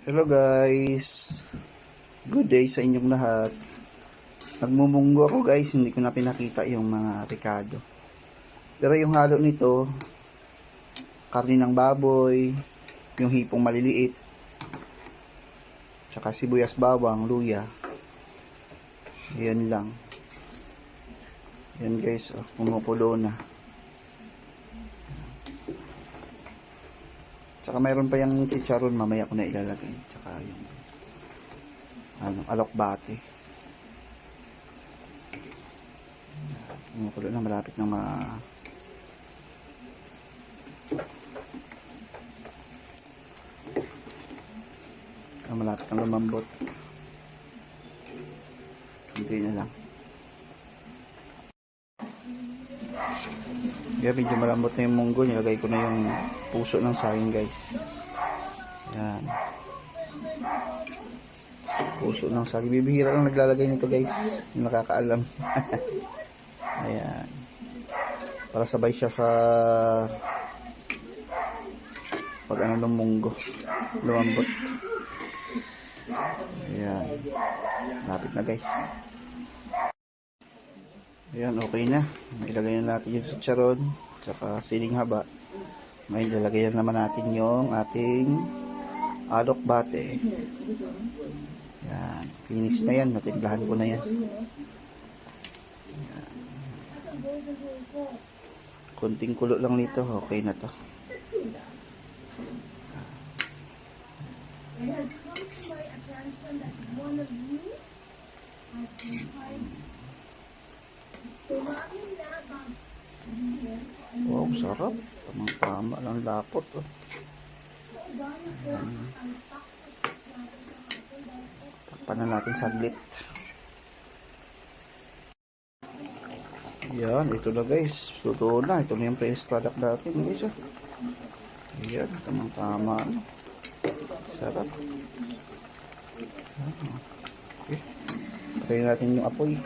Hello guys, good day sa inyong lahat. Nagmumunggo ako guys, hindi ko na pinakita yung mga rekado. Pero yung halo nito, karne ng baboy, yung hipong maliliit, tsaka sibuyas, bawang, luya. Yan lang. Yan guys, pumupulo na. Tsaka mayroon pa yung chicharon, mamaya ko na ilalagay. Tsaka yung alokbate. Kumukulo na, malapit na malapit na lumambot. Hindi na lang. Kaya medyo malambot na yung munggo. Nilagay ko na yung puso ng saging guys. Yan. Puso ng saging. Bibihira lang naglalagay nito guys. Yung nakakaalam. Ayan. Para sabay siya sa pag ng munggo. Lumambot. Ayan. Lapit na guys. Ayan, okay na. Ilagay na natin yung chicharon, tsaka siling haba. May ilalagay na naman natin yung ating alokbate. Ayan, finish na yan. Natimplahan ko na yan. Ayan. Kunting kulo lang nito. Okay na to. Wow, sarap. Tamang-tama lang lapot. Oh. Takpan na natin saglit. Yan, ito na guys. Luto na. Ito na yung finished product natin guys. Yan, tamang-tama. Sarap. Okay. Try natin yung apoy.